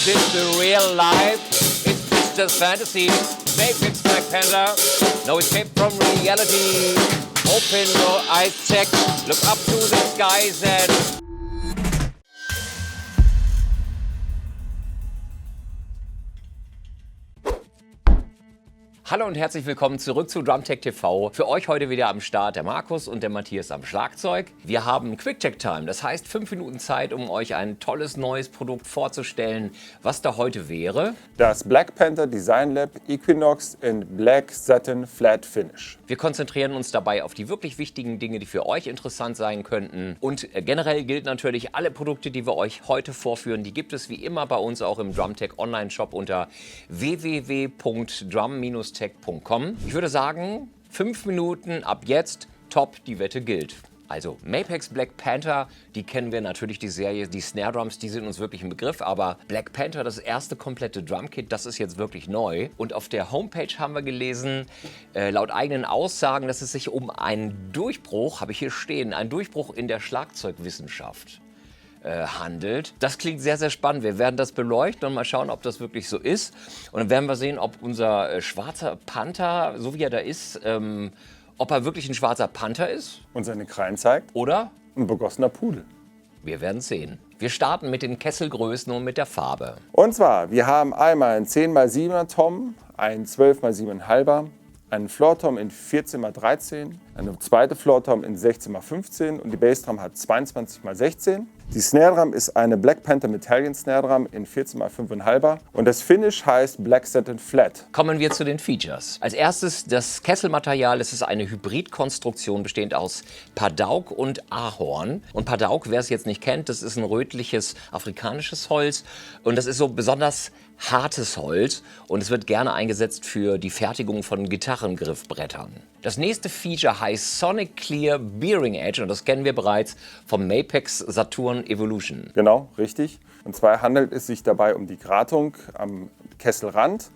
Is this the real life? Is this just fantasy? Mapex Black Panther, no escape from reality. Open your eyes, check, look up to the skies and... Hallo und herzlich willkommen zurück zu Drumtech TV. Für euch heute wieder am Start der Markus und der Matthias am Schlagzeug. Wir haben Quick Check Time, das heißt 5 Minuten Zeit, um euch ein tolles neues Produkt vorzustellen. Was da heute wäre? Das Black Panther Design Lab Equinox in Black Satin Flat Finish. Wir konzentrieren uns dabei auf die wirklich wichtigen Dinge, die für euch interessant sein könnten. Und generell gilt natürlich, alle Produkte, die wir euch heute vorführen, die gibt es wie immer bei uns auch im Drumtech Online-Shop unter www.drum-tech.com. Ich würde sagen, 5 Minuten ab jetzt, top, die Wette gilt. Also Mapex Black Panther, die kennen wir natürlich, die Serie, die Snare Drums, die sind uns wirklich ein Begriff, aber Black Panther, das erste komplette Drumkit, das ist jetzt wirklich neu. Und auf der Homepage haben wir gelesen, laut eigenen Aussagen, dass es sich um einen Durchbruch, habe ich hier stehen, einen Durchbruch in der Schlagzeugwissenschaft handelt. Das klingt sehr, sehr spannend. Wir werden das beleuchten und mal schauen, ob das wirklich so ist. Und dann werden wir sehen, ob unser schwarzer Panther, so wie er da ist, ob er wirklich ein schwarzer Panther ist. Und seine Krallen zeigt. Oder ein begossener Pudel. Wir werden sehen. Wir starten mit den Kesselgrößen und mit der Farbe. Und zwar, wir haben einmal einen 10x7er Tom, einen 12x7,5er, einen Floor Tom in 14x13, eine zweite Floor Tom in 16x15 und die Bassdrum hat 22x16. Die Snare Drum ist eine Black Panther Metallic Snare Drum in 14x5,5er und das Finish heißt Black Satin Flat. Kommen wir zu den Features. Als erstes das Kesselmaterial. Es ist eine Hybridkonstruktion bestehend aus Padauk und Ahorn. Und Padauk, wer es jetzt nicht kennt, das ist ein rötliches afrikanisches Holz und das ist so besonders hartes Holz und es wird gerne eingesetzt für die Fertigung von Gitarrengriffbrettern. Das nächste Feature heißt Sonic Clear Bearing Edge und das kennen wir bereits vom Mapex Saturn Evolution. Genau, richtig. Und zwar handelt es sich dabei um die Gratung am Kesselrand.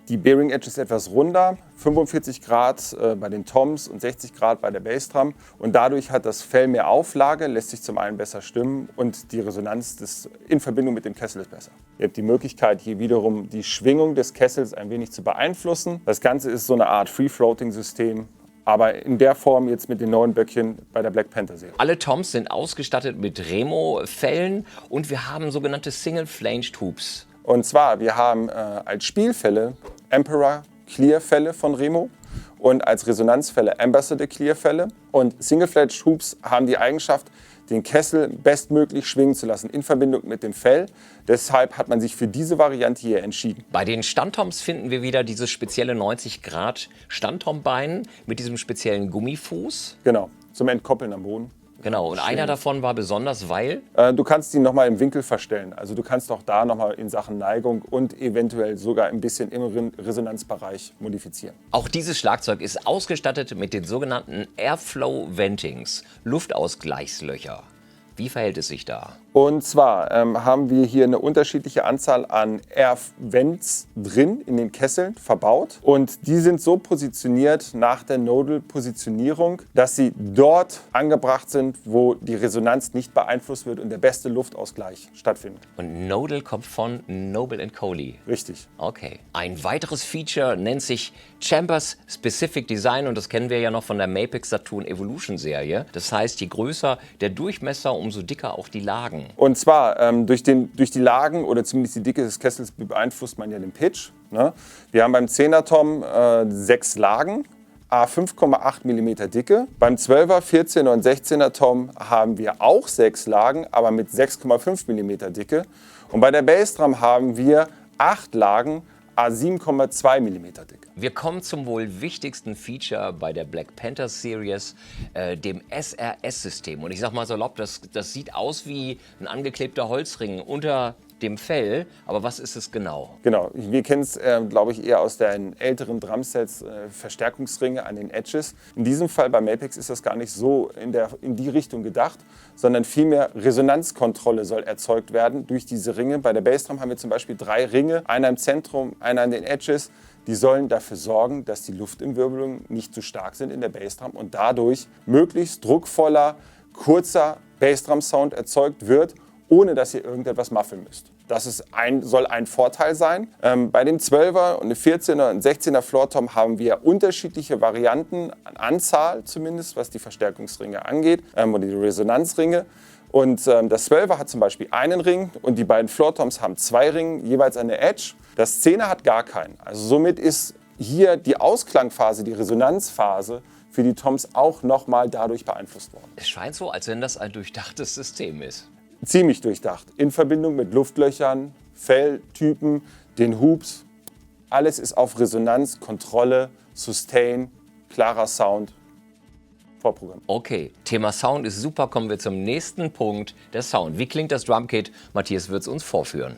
Die Bearing Edge ist etwas runder, 45 Grad bei den Toms und 60 Grad bei der Bassdrum. Und dadurch hat das Fell mehr Auflage, lässt sich zum einen besser stimmen und die Resonanz in Verbindung mit dem Kessel ist besser. Ihr habt die Möglichkeit, hier wiederum die Schwingung des Kessels ein wenig zu beeinflussen. Das Ganze ist so eine Art Free-Floating-System. Aber in der Form jetzt mit den neuen Böckchen bei der Black Panther Serie. Alle Toms sind ausgestattet mit Remo-Fellen und wir haben sogenannte Single-Flanged Hoops. Und zwar, wir haben als Spielfälle Emperor Clear Fälle von Remo und als Resonanzfälle Ambassador Clear Fälle. Und Single-Fledged Hoops haben die Eigenschaft, den Kessel bestmöglich schwingen zu lassen in Verbindung mit dem Fell. Deshalb hat man sich für diese Variante hier entschieden. Bei den Standtoms finden wir wieder dieses spezielle 90 Grad Standtombein mit diesem speziellen Gummifuß. Genau, zum Entkoppeln am Boden. Genau, und einer davon war besonders, weil? Du kannst ihn nochmal im Winkel verstellen. Also du kannst auch da nochmal in Sachen Neigung und eventuell sogar ein bisschen im Resonanzbereich modifizieren. Auch dieses Schlagzeug ist ausgestattet mit den sogenannten Airflow Ventings, Luftausgleichslöcher. Wie verhält es sich da? Und zwar haben wir hier eine unterschiedliche Anzahl an Air-Vents drin in den Kesseln verbaut. Und die sind so positioniert nach der Nodal-Positionierung, dass sie dort angebracht sind, wo die Resonanz nicht beeinflusst wird und der beste Luftausgleich stattfindet. Und Nodal kommt von Noble & Coley. Richtig. Okay. Ein weiteres Feature nennt sich Chambers Specific Design und das kennen wir ja noch von der Mapex Saturn Evolution Serie. Das heißt, je größer der Durchmesser, umso dicker auch die Lagen. Und zwar durch die Lagen oder zumindest die Dicke des Kessels beeinflusst man ja den Pitch. Ne? Wir haben beim 10er Tom 6 Lagen, a 5,8 mm Dicke. Beim 12er, 14er und 16er Tom haben wir auch 6 Lagen, aber mit 6,5 mm Dicke. Und bei der Bassdrum haben wir 8 Lagen, a 7,2 mm Dicke. Wir kommen zum wohl wichtigsten Feature bei der Black Panther Series, dem SRS-System. Und ich sag mal salopp, das sieht aus wie ein angeklebter Holzring unter dem Fell, aber was ist es genau? Genau, wir kennen es, glaube ich, eher aus den älteren Drumsets, Verstärkungsringe an den Edges. In diesem Fall bei Mapex ist das gar nicht so in die Richtung gedacht, sondern vielmehr Resonanzkontrolle soll erzeugt werden durch diese Ringe. Bei der Bassdrum haben wir zum Beispiel 3 Ringe, einer im Zentrum, einer an den Edges. Die sollen dafür sorgen, dass die Luftimwirbelungen nicht zu stark sind in der Bassdrum und dadurch möglichst druckvoller, kurzer Bassdrum-Sound erzeugt wird, ohne dass ihr irgendetwas muffeln müsst. Das soll ein Vorteil sein. Bei dem 12er und dem 14er und 16er Floor Tom haben wir unterschiedliche Varianten, an Anzahl zumindest, was die Verstärkungsringe angeht oder die Resonanzringe. Und das 12er hat zum Beispiel einen Ring und die beiden Floor Toms haben 2 Ringe, jeweils eine Edge. Das 10er hat gar keinen. Also somit ist hier die Ausklangphase, die Resonanzphase für die Toms auch nochmal dadurch beeinflusst worden. Es scheint so, als wenn das ein durchdachtes System ist. Ziemlich durchdacht. In Verbindung mit Luftlöchern, Felltypen, den Hoops. Alles ist auf Resonanz, Kontrolle, Sustain, klarer Sound vorprogrammiert. Okay, Thema Sound ist super. Kommen wir zum nächsten Punkt, der Sound. Wie klingt das Drumkit? Matthias wird es uns vorführen.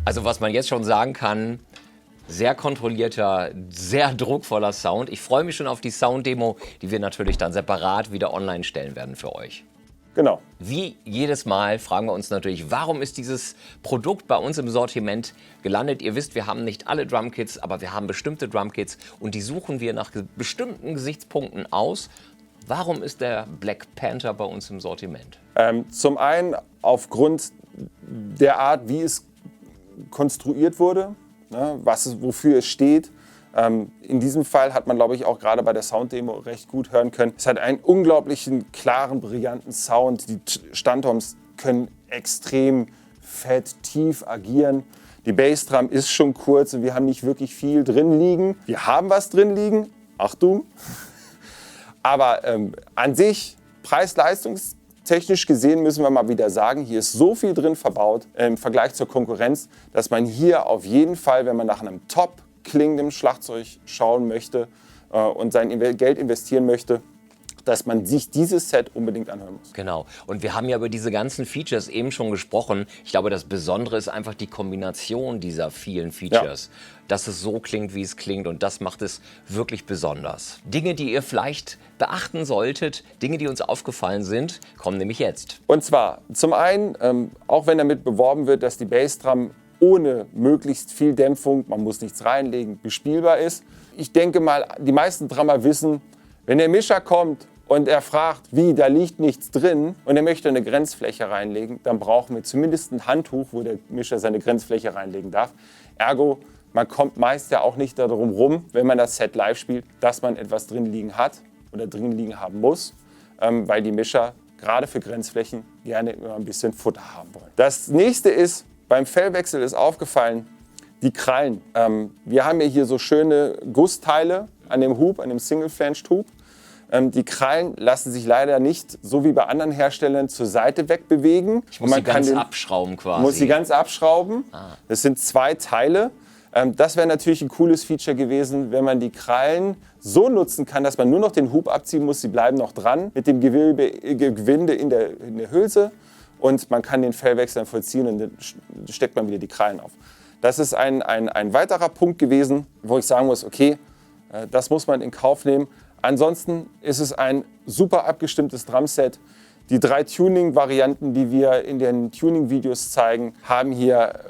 Also was man jetzt schon sagen kann, sehr kontrollierter, sehr druckvoller Sound. Ich freue mich schon auf die Sound-Demo, die wir natürlich dann separat wieder online stellen werden für euch. Genau. Wie jedes Mal fragen wir uns natürlich, warum ist dieses Produkt bei uns im Sortiment gelandet? Ihr wisst, wir haben nicht alle Drumkits, aber wir haben bestimmte Drumkits und die suchen wir nach bestimmten Gesichtspunkten aus. Warum ist der Black Panther bei uns im Sortiment? Zum einen aufgrund der Art, wie es konstruiert wurde, ne, wofür es steht. In diesem Fall hat man, glaube ich, auch gerade bei der Sounddemo recht gut hören können. Es hat einen unglaublichen, klaren, brillanten Sound. Die Standtoms können extrem fett, tief agieren. Die Bassdrum ist schon kurz und wir haben nicht wirklich viel drin liegen. Wir haben was drin liegen, Achtung. Aber an sich, preis-leistungstechnisch gesehen, müssen wir mal wieder sagen, hier ist so viel drin verbaut im Vergleich zur Konkurrenz, dass man hier auf jeden Fall, wenn man nach einem top klingenden Schlagzeug schauen möchte und sein Geld investieren möchte, dass man sich dieses Set unbedingt anhören muss. Genau. Und wir haben ja über diese ganzen Features eben schon gesprochen. Ich glaube, das Besondere ist einfach die Kombination dieser vielen Features. Ja. Dass es so klingt, wie es klingt, und das macht es wirklich besonders. Dinge, die ihr vielleicht beachten solltet, Dinge, die uns aufgefallen sind, kommen nämlich jetzt. Und zwar zum einen, auch wenn damit beworben wird, dass die Bassdrum ohne möglichst viel Dämpfung, man muss nichts reinlegen, bespielbar ist. Ich denke mal, die meisten Drummer wissen, wenn der Mischer kommt und er fragt, wie, da liegt nichts drin und er möchte eine Grenzfläche reinlegen, dann brauchen wir zumindest ein Handtuch, wo der Mischer seine Grenzfläche reinlegen darf. Ergo, man kommt meist ja auch nicht darum rum, wenn man das Set live spielt, dass man etwas drin liegen hat oder drin liegen haben muss, weil die Mischer gerade für Grenzflächen gerne immer ein bisschen Futter haben wollen. Das nächste ist, beim Fellwechsel ist aufgefallen, die Krallen. Wir haben hier so schöne Gussteile an dem Hub, an dem Single-Flanged-Hub. Die Krallen lassen sich leider nicht, so wie bei anderen Herstellern, zur Seite wegbewegen. Ich muss sie ganz abschrauben quasi. Muss sie ganz abschrauben. Das sind 2 Teile. Das wäre natürlich ein cooles Feature gewesen, wenn man die Krallen so nutzen kann, dass man nur noch den Hub abziehen muss. Sie bleiben noch dran mit dem Gewinde in der Hülse. Und man kann den Fellwechsel vollziehen und dann steckt man wieder die Krallen auf. Das ist ein weiterer Punkt gewesen, wo ich sagen muss, okay, das muss man in Kauf nehmen. Ansonsten ist es ein super abgestimmtes Drumset. Die 3 Tuning-Varianten, die wir in den Tuning-Videos zeigen, haben hier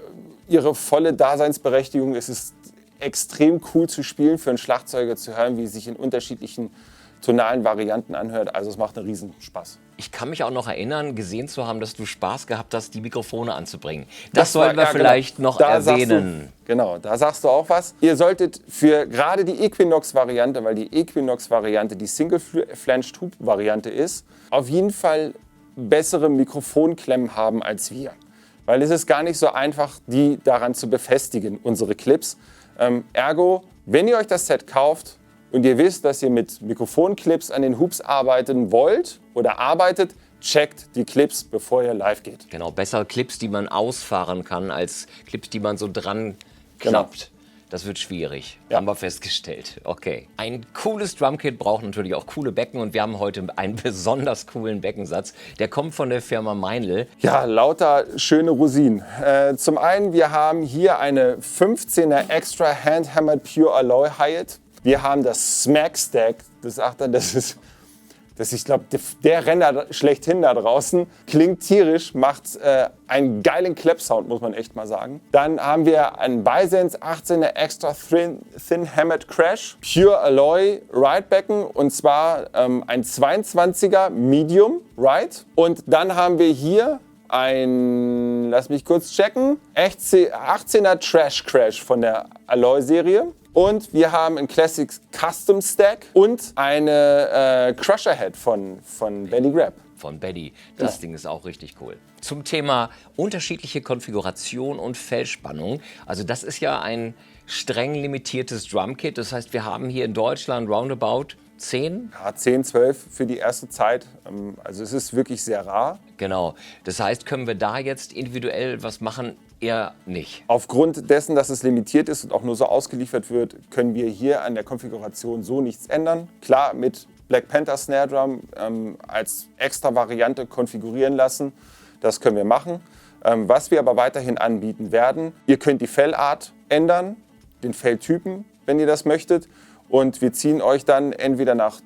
ihre volle Daseinsberechtigung. Es ist extrem cool zu spielen, für einen Schlagzeuger zu hören, wie es sich in unterschiedlichen tonalen Varianten anhört. Also es macht einen Riesenspaß. Ich kann mich auch noch erinnern, gesehen zu haben, dass du Spaß gehabt hast, die Mikrofone anzubringen. Das sollten wir vielleicht noch erwähnen. Genau, da sagst du auch was. Ihr solltet für gerade die Equinox-Variante, weil die Equinox-Variante die Single-Flanged-Tube-Variante ist, auf jeden Fall bessere Mikrofonklemmen haben als wir. Weil es ist gar nicht so einfach, die daran zu befestigen, unsere Clips. Ergo, wenn ihr euch das Set kauft, und ihr wisst, dass ihr mit Mikrofonclips an den Hubs arbeiten wollt oder arbeitet, checkt die Clips, bevor ihr live geht. Genau, besser Clips, die man ausfahren kann, als Clips, die man so dran klappt. Das wird schwierig, Ja. haben wir festgestellt. Okay. Ein cooles Drumkit braucht natürlich auch coole Becken und wir haben heute einen besonders coolen Beckensatz. Der kommt von der Firma Meinl. Ja, lauter schöne Rosinen. Zum einen, wir haben hier eine 15er Extra Hand-Hammered Pure Alloy Hyatt. Wir haben das Smack Stack, das ist, ich glaube, der Renner schlechthin da draußen. Klingt tierisch, macht einen geilen Clap-Sound, muss man echt mal sagen. Dann haben wir einen Bisense 18er Extra Thin Hammered Crash, Pure Alloy Ride-Becken und zwar ein 22er Medium Ride. Und dann haben wir hier ein, lass mich kurz checken, 18er Trash Crash von der Alloy-Serie. Und wir haben einen Classic Custom Stack und eine Crusher Head von Benny Grab. Von Betty. Das Ding ist auch richtig cool. Zum Thema unterschiedliche Konfiguration und Fellspannung. Also das ist ja ein streng limitiertes Drumkit. Das heißt, wir haben hier in Deutschland roundabout 10. Ja, 10, 12 für die erste Zeit. Also es ist wirklich sehr rar. Genau. Das heißt, können wir da jetzt individuell was machen? Eher nicht. Aufgrund dessen, dass es limitiert ist und auch nur so ausgeliefert wird, können wir hier an der Konfiguration so nichts ändern. Klar, mit Black Panther Snare Drum als extra Variante konfigurieren lassen, das können wir machen. Was wir aber weiterhin anbieten werden, ihr könnt die Fellart ändern, den Felltypen, wenn ihr das möchtet. Und wir ziehen euch dann entweder nach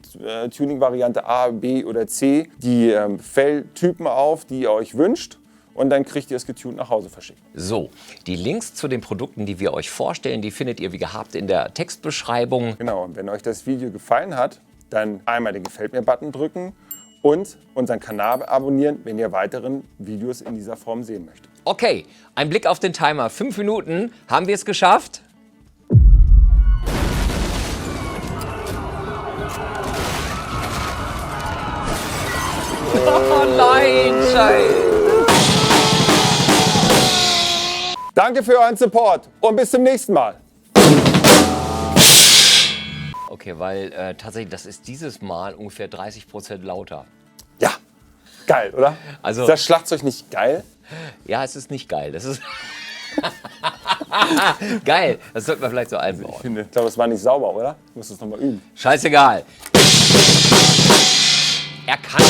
Tuning-Variante A, B oder C die Felltypen auf, die ihr euch wünscht. Und dann kriegt ihr es getuned nach Hause verschickt. So, die Links zu den Produkten, die wir euch vorstellen, die findet ihr wie gehabt in der Textbeschreibung. Genau, und wenn euch das Video gefallen hat, dann einmal den Gefällt mir-Button drücken und unseren Kanal abonnieren, wenn ihr weiteren Videos in dieser Form sehen möchtet. Okay, ein Blick auf den Timer. 5 Minuten. Haben wir es geschafft? Oh nein, Scheiße. Danke für euren Support und bis zum nächsten Mal. Okay, weil tatsächlich, das ist dieses Mal ungefähr 30% lauter. Ja, geil, oder? Also- ist das Schlagzeug nicht geil? Ja, es ist nicht geil. Das ist geil. Das sollten wir vielleicht so einbauen. Ich glaube, es war nicht sauber, oder? Ich muss das nochmal üben. Scheißegal. Er kann.